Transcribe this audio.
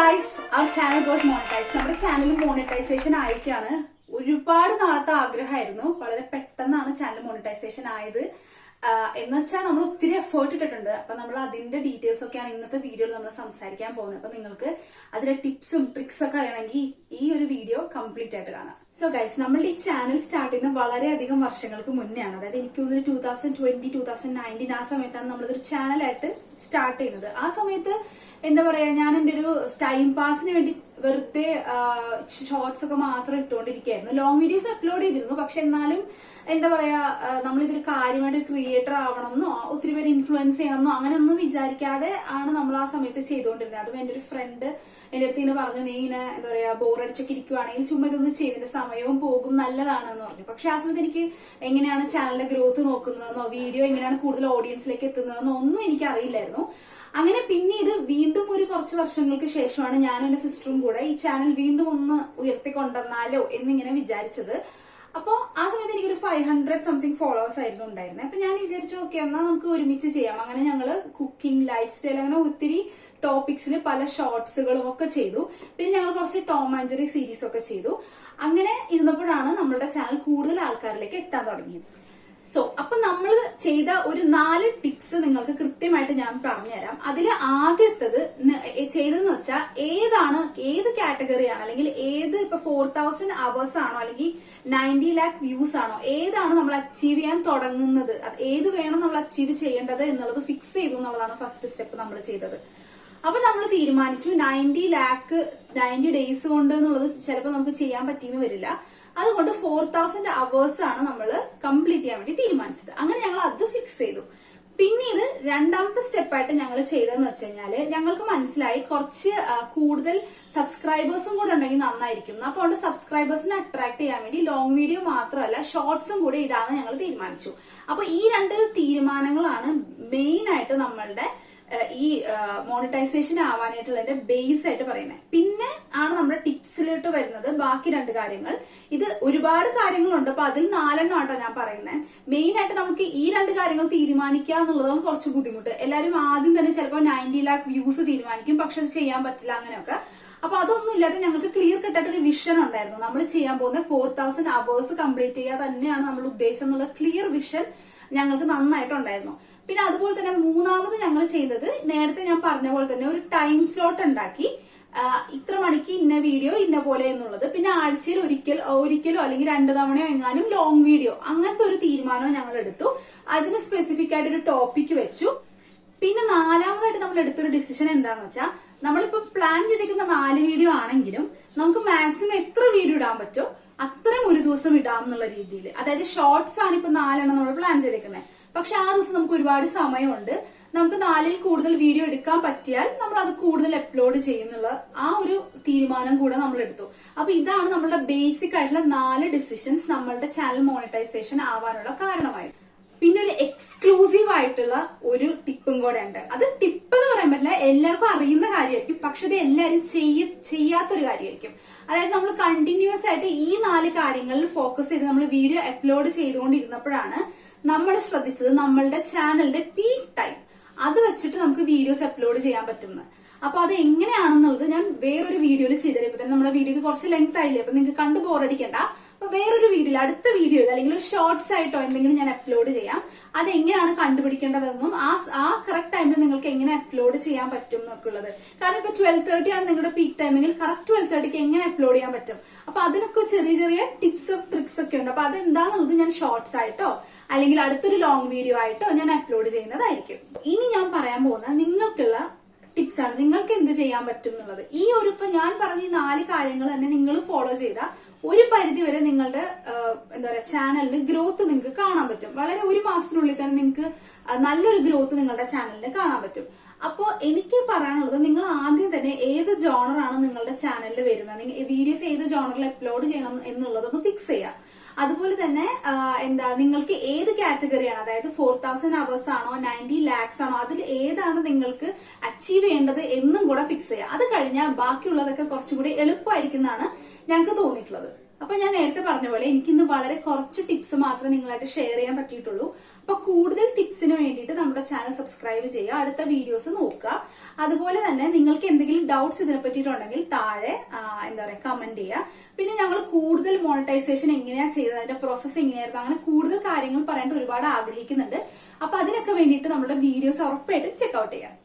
Guys, അവർ channel got monetize. നമ്മുടെ channel monetization ആയിട്ടാണ്. ഒരുപാട് നാളത്തെ ആഗ്രഹമായിരുന്നു. വളരെ പെട്ടെന്നാണ് ചാനൽ മോണിറ്റൈസേഷൻ ആയത്. എന്ന് വെച്ചാൽ നമ്മൾ ഒത്തിരി എഫേർട്ട് ഇട്ടിട്ടുണ്ട്. അപ്പൊ നമ്മൾ അതിന്റെ ഡീറ്റെയിൽസ് ഒക്കെയാണ് ഇന്നത്തെ വീഡിയോയിൽ നമ്മൾ സംസാരിക്കാൻ പോകുന്നത്. അപ്പൊ നിങ്ങൾക്ക് അതിലെ ടിപ്സും ട്രിക്സ് ഒക്കെ അറിയണമെങ്കിൽ ഈ ഒരു വീഡിയോ കംപ്ലീറ്റ് ആയിട്ട് കാണാം. സോ ഗൈസ്, നമ്മളുടെ ഈ ചാനൽ സ്റ്റാർട്ട് ചെയ്യുന്ന വളരെയധികം വർഷങ്ങൾക്ക് മുന്നെയാണ്. അതായത് എനിക്ക് തോന്നുന്നു 2020, 2019 ആ സമയത്താണ് നമ്മളിതൊരു ചാനലായിട്ട് സ്റ്റാർട്ട് ചെയ്യുന്നത്. ആ സമയത്ത് എന്താ പറയാ, ഞാൻ എന്റെ ഒരു ടൈം പാസിന് വേണ്ടി വെറുതെ ഷോർട്സ് ഒക്കെ മാത്രം ഇട്ടുകൊണ്ടിരിക്കുകയായിരുന്നു. ലോങ് വീഡിയോസ് അപ്ലോഡ് ചെയ്തിരുന്നു. പക്ഷെ എന്നാലും എന്താ പറയാ, നമ്മളിതൊരു കാര്യമായിട്ട് ക്രിയേറ്റർ ആവണമെന്നോ ഒത്തിരി പേര് ഇൻഫ്ലുവൻസ് ചെയ്യണമെന്നോ അങ്ങനെ ഒന്നും വിചാരിക്കാതെ ആണ് നമ്മൾ ആ സമയത്ത് ചെയ്തുകൊണ്ടിരുന്നത്. അതും എന്റെ ഒരു ഫ്രണ്ട് എന്റെ അടുത്ത് ഇങ്ങനെ പറഞ്ഞു, നീ ഇങ്ങനെ എന്താ പറയാ ബോറടിച്ചൊക്കെ ഇരിക്കുവാണെങ്കിൽ ചുമ്മാ ഇതൊന്നും ചെയ്തിന്റെ സമയവും പോകും, നല്ലതാണെന്ന് പറഞ്ഞു. പക്ഷെ ആ സമയത്ത് എനിക്ക് എങ്ങനെയാണ് ചാനലിന്റെ ഗ്രോത്ത് നോക്കുന്നതെന്നോ വീഡിയോ എങ്ങനെയാണ് കൂടുതൽ ഓഡിയൻസിലേക്ക് എത്തുന്നതെന്നോ ഒന്നും എനിക്ക് അറിയില്ലായിരുന്നു. അങ്ങനെ പിന്നീട് വീണ്ടും ഒരു കുറച്ച് വർഷങ്ങൾക്ക് ശേഷമാണ് ഞാനും എന്റെ സിസ്റ്ററും കൂടെ ഈ ചാനൽ വീണ്ടും ഒന്ന് ഉയർത്തിക്കൊണ്ടുവന്നാലോ എന്നിങ്ങനെ വിചാരിച്ചത്. അപ്പോ ആ സമയത്ത് എനിക്കൊരു 500 സംതിങ് ഫോളോവേഴ്സ് ആയിരുന്നു ഉണ്ടായിരുന്നത്. അപ്പൊ ഞാൻ വിചാരിച്ചു, ഓക്കെ എന്നാ നമുക്ക് ഒരുമിച്ച് ചെയ്യാം. അങ്ങനെ ഞങ്ങള് കുക്കിംഗ്, ലൈഫ് സ്റ്റൈൽ, അങ്ങനെ ഒത്തിരി ടോപ്പിക്സിൽ പല ഷോർട്സുകളും ഒക്കെ ചെയ്തു. പിന്നെ ഞങ്ങൾ കുറച്ച് ടോം ആൻഡ് ജെറി സീരീസ് ഒക്കെ ചെയ്തു. അങ്ങനെ ഇരുന്നപ്പോഴാണ് നമ്മളുടെ ചാനൽ കൂടുതൽ ആൾക്കാരിലേക്ക് എത്താൻ തുടങ്ങിയത്. സോ അപ്പൊ നമ്മൾ ചെയ്ത ഒരു 4 ടിപ്സ് നിങ്ങൾക്ക് കൃത്യമായിട്ട് ഞാൻ പറഞ്ഞുതരാം. അതിൽ ആദ്യത്തത് ചെയ്തെന്ന് വെച്ചാൽ ഏത് കാറ്റഗറിയാണ്, അല്ലെങ്കിൽ ഏത് ഇപ്പൊ 4000 അവേഴ്സ് ആണോ അല്ലെങ്കിൽ 90 lakh വ്യൂസ് ആണോ, ഏതാണ് നമ്മൾ അച്ചീവ് ചെയ്യാൻ തുടങ്ങുന്നത്, ഏത് വേണം നമ്മൾ അച്ചീവ് ചെയ്യേണ്ടത് എന്നുള്ളത് ഫിക്സ് ചെയ്തു എന്നുള്ളതാണ് ഫസ്റ്റ് സ്റ്റെപ്പ് നമ്മൾ ചെയ്തത്. അപ്പൊ നമ്മൾ തീരുമാനിച്ചു 90 lakh 90 ഡേയ്സ് കൊണ്ട് എന്നുള്ളത് ചിലപ്പോൾ നമുക്ക് ചെയ്യാൻ പറ്റിയെന്ന് വരില്ല. അതുകൊണ്ട് 4000 അവേഴ്സ് ആണ് നമ്മൾ കംപ്ലീറ്റ് ചെയ്യാൻ വേണ്ടി തീരുമാനിച്ചത്. അങ്ങനെ ഞങ്ങൾ അത് ഫിക്സ് ചെയ്തു. പിന്നീട് രണ്ടാമത്തെ സ്റ്റെപ്പായിട്ട് ഞങ്ങൾ ചെയ്തതെന്ന് വെച്ച് കഴിഞ്ഞാല്, ഞങ്ങൾക്ക് മനസ്സിലായി കുറച്ച് കൂടുതൽ സബ്സ്ക്രൈബേഴ്സും കൂടെ ഉണ്ടെങ്കിൽ നന്നായിരിക്കും. അപ്പൊ അതുകൊണ്ട് സബ്സ്ക്രൈബേഴ്സിനെ അട്രാക്ട് ചെയ്യാൻ വേണ്ടി ലോങ് വീഡിയോ മാത്രമല്ല ഷോർട്സും കൂടെ ഇടാന്ന് ഞങ്ങൾ തീരുമാനിച്ചു. അപ്പൊ ഈ 2 തീരുമാനങ്ങളാണ് മെയിൻ ആയിട്ട് നമ്മളുടെ ഈ മോണിറ്റൈസേഷൻ ആവാനായിട്ടുള്ളതിന്റെ ബേസ് ആയിട്ട് പറയുന്നത്. പിന്നെ ആണ് നമ്മുടെ ടിപ്സിലോട്ട് വരുന്നത് ബാക്കി 2 കാര്യങ്ങൾ. ഇത് ഒരുപാട് കാര്യങ്ങളുണ്ട്. അപ്പൊ അതിൽ 4 ആട്ടോ ഞാൻ പറയുന്നത്. മെയിൻ ആയിട്ട് നമുക്ക് ഈ 2 കാര്യങ്ങൾ തീരുമാനിക്കുക എന്നുള്ളതാണ് കുറച്ച് ബുദ്ധിമുട്ട്. എല്ലാവരും ആദ്യം തന്നെ ചിലപ്പോൾ 90 lakh വ്യൂസ് തീരുമാനിക്കും, പക്ഷെ അത് ചെയ്യാൻ പറ്റില്ല അങ്ങനെയൊക്കെ. അപ്പൊ അതൊന്നും ഇല്ലാതെ ഞങ്ങൾക്ക് ക്ലിയർ കട്ടായിട്ട് ഒരു വിഷൻ ഉണ്ടായിരുന്നു. നമ്മൾ ചെയ്യാൻ പോകുന്ന 4000 അവേഴ്സ് കംപ്ലീറ്റ് ചെയ്യുക തന്നെയാണ് നമ്മുടെ ഉദ്ദേശം എന്നുള്ള ക്ലിയർ വിഷൻ ഞങ്ങൾക്ക് നന്നായിട്ടുണ്ടായിരുന്നു. പിന്നെ അതുപോലെ തന്നെ മൂന്നാമത് ഞങ്ങൾ ചെയ്തത്, നേരത്തെ ഞാൻ പറഞ്ഞ പോലെ തന്നെ ഒരു ടൈം സ്ലോട്ട് ഉണ്ടാക്കി. ഇത്ര മണിക്ക് ഇന്ന വീഡിയോ ഇന്ന പോലെ എന്നുള്ളത്. പിന്നെ ആഴ്ചയിൽ ഒരിക്കലോ അല്ലെങ്കിൽ 2 തവണയോ എങ്ങാനും ലോങ് വീഡിയോ, അങ്ങനത്തെ ഒരു തീരുമാനവും ഞങ്ങൾ എടുത്തു. അതിന് സ്പെസിഫിക് ആയിട്ട് ഒരു ടോപ്പിക് വെച്ചു. പിന്നെ നാലാമതായിട്ട് നമ്മൾ എടുത്തൊരു ഡിസിഷൻ എന്താന്ന് വെച്ചാൽ, നമ്മളിപ്പോ പ്ലാൻ ചെയ്തിരിക്കുന്ന 4 വീഡിയോ ആണെങ്കിലും നമുക്ക് മാക്സിമം എത്ര വീഡിയോ ഇടാൻ പറ്റുമോ അത്രയും ഒരു ദിവസം ഇടാം എന്നുള്ള രീതിയിൽ. അതായത് ഷോർട്സ് ആണ് ഇപ്പൊ 4 നമ്മൾ പ്ലാൻ ചെയ്തേക്കുന്നത്. പക്ഷെ ആ ദിവസം നമുക്ക് ഒരുപാട് സമയമുണ്ട്. നമുക്ക് 4ൽ കൂടുതൽ വീഡിയോ എടുക്കാൻ പറ്റിയാൽ നമ്മൾ അത് കൂടുതൽ അപ്ലോഡ് ചെയ്യുന്നുള്ള ആ ഒരു തീരുമാനം കൂടെ നമ്മൾ എടുത്തു. അപ്പൊ ഇതാണ് നമ്മളുടെ ബേസിക് ആയിട്ടുള്ള 4 ഡിസിഷൻസ് നമ്മളുടെ ചാനൽ മോണിറ്റൈസേഷൻ ആവാനുള്ള കാരണമായത്. പിന്നെ ഒരു എക്സ്ക്ലൂസീവ് ആയിട്ടുള്ള ഒരു ടിപ്പും കൂടെ ഉണ്ട്. അത് ടിപ്പ് എന്ന് പറയാൻ പറ്റില്ല, എല്ലാവർക്കും അറിയുന്ന കാര്യമായിരിക്കും, പക്ഷെ അത് എല്ലാവരും ചെയ്യാത്തൊരു കാര്യമായിരിക്കും. അതായത് നമ്മൾ കണ്ടിന്യൂസ് ആയിട്ട് ഈ 4 കാര്യങ്ങളിൽ ഫോക്കസ് ചെയ്ത് നമ്മൾ വീഡിയോ അപ്ലോഡ് ചെയ്തുകൊണ്ടിരുന്നപ്പോഴാണ് നമ്മൾ ശ്രദ്ധിച്ചത് നമ്മളുടെ ചാനലിന്റെ പീക്ക് ടൈം അത് വെച്ചിട്ട് നമുക്ക് വീഡിയോസ് അപ്ലോഡ് ചെയ്യാൻ പറ്റുന്നത്. അപ്പൊ അത് എങ്ങനെയാണെന്നുള്ളത് ഞാൻ വേറൊരു വീഡിയോയിൽ ചെയ്തത്. ഇപ്പൊ തന്നെ നമ്മുടെ വീഡിയോക്ക് കുറച്ച് ലെങ്ത് ആയില്ലേ, അപ്പൊ നിങ്ങൾക്ക് കണ്ടു ബോറടിക്കണ്ട. അപ്പൊ വേറൊരു വീഡിയോയിൽ, അടുത്ത വീഡിയോയിൽ അല്ലെങ്കിൽ ഒരു ഷോർട്സ് ആയിട്ടോ എന്തെങ്കിലും ഞാൻ അപ്ലോഡ് ചെയ്യാം. അത് എങ്ങനെയാണ് കണ്ടുപിടിക്കേണ്ടതെന്നും ആ കറക്റ്റ് ടൈമിൽ നിങ്ങൾക്ക് എങ്ങനെ അപ്ലോഡ് ചെയ്യാൻ പറ്റും എന്നൊക്കെ ഉള്ളത്. കാരണം ഇപ്പൊ 12:30 ആണ് നിങ്ങളുടെ പീക്ക് ടൈമെങ്കിൽ കറക്റ്റ് 12:30ക്ക് എങ്ങനെ അപ്ലോഡ് ചെയ്യാൻ പറ്റും. അപ്പൊ അതിനൊക്കെ ചെറിയ ചെറിയ ടിപ്സും ട്രിക്സ് ഒക്കെ ഉണ്ട്. അപ്പൊ അതെന്താന്നുള്ളത് ഞാൻ ഷോർട്സ് ആയിട്ടോ അല്ലെങ്കിൽ അടുത്തൊരു ലോങ് വീഡിയോ ആയിട്ടോ ഞാൻ അപ്ലോഡ് ചെയ്യുന്നതായിരിക്കും. ഇനി ഞാൻ പറയാൻ പോകുന്ന നിങ്ങൾക്കുള്ള ടിപ്സ് ആണ്, നിങ്ങൾക്ക് എന്ത് ചെയ്യാൻ പറ്റും എന്നുള്ളത്. ഈ ഒരു ഇപ്പൊ ഞാൻ പറഞ്ഞ 4 കാര്യങ്ങൾ തന്നെ നിങ്ങൾ ഫോളോ ചെയ്താൽ ഒരു പരിധി വരെ നിങ്ങളുടെ എന്താ പറയാ ചാനലിന് ഗ്രോത്ത് നിങ്ങൾക്ക് കാണാൻ പറ്റും. വളരെ ഒരു മാസത്തിനുള്ളിൽ തന്നെ നിങ്ങൾക്ക് നല്ലൊരു ഗ്രോത്ത് നിങ്ങളുടെ ചാനലിന് കാണാൻ പറ്റും. അപ്പോ എനിക്ക് പറയാനുള്ളത്, നിങ്ങൾ ആദ്യം തന്നെ ഏത് ജോണറാണ് നിങ്ങളുടെ ചാനലിൽ വരുന്നത്, വീഡിയോസ് ഏത് ജോണറിൽ അപ്ലോഡ് ചെയ്യണം എന്നുള്ളതൊന്ന് ഫിക്സ് ചെയ്യാം. അതുപോലെ തന്നെ നിങ്ങൾക്ക് ഏത് കാറ്റഗറിയാണ്, അതായത് 4000 അവേഴ്സ് ആണോ 90 lakhs ആണോ, അതിൽ ഏതാണ് നിങ്ങൾക്ക് അച്ചീവ് ചെയ്യേണ്ടത് എന്നും കൂടെ ഫിക്സ് ചെയ്യാം. അത് കഴിഞ്ഞാൽ ബാക്കിയുള്ളതൊക്കെ കുറച്ചും കൂടി എളുപ്പമായിരിക്കുന്നതാണ് ഞങ്ങൾക്ക് തോന്നിയിട്ടുള്ളത്. അപ്പൊ ഞാൻ നേരത്തെ പറഞ്ഞ പോലെ എനിക്കിന്ന് വളരെ കുറച്ച് ടിപ്സ് മാത്രമേ നിങ്ങളായിട്ട് ഷെയർ ചെയ്യാൻ പറ്റിയിട്ടുള്ളൂ. അപ്പൊ കൂടുതൽ ടിപ്സിന് വേണ്ടിയിട്ട് നമ്മുടെ ചാനൽ സബ്സ്ക്രൈബ് ചെയ്യുക, അടുത്ത വീഡിയോസ് നോക്കുക. അതുപോലെ തന്നെ നിങ്ങൾക്ക് എന്തെങ്കിലും ഡൗട്ട്സ് ഇതിനെ പറ്റിയിട്ടുണ്ടെങ്കിൽ താഴെ കമന്റ് ചെയ്യുക. പിന്നെ ഞങ്ങൾ കൂടുതൽ മോണിറ്റൈസേഷൻ എങ്ങനെയാ ചെയ്തത്, അതിന്റെ പ്രോസസ്സ് എങ്ങനെയായിരുന്നു, അങ്ങനെ കൂടുതൽ കാര്യങ്ങൾ പറയാൻ ഒരുപാട് ആഗ്രഹിക്കുന്നുണ്ട്. അപ്പൊ അതിനൊക്കെ വേണ്ടിയിട്ട് നമ്മുടെ വീഡിയോസ് ഉറപ്പായിട്ടും ചെക്ക്ഔട്ട് ചെയ്യാം.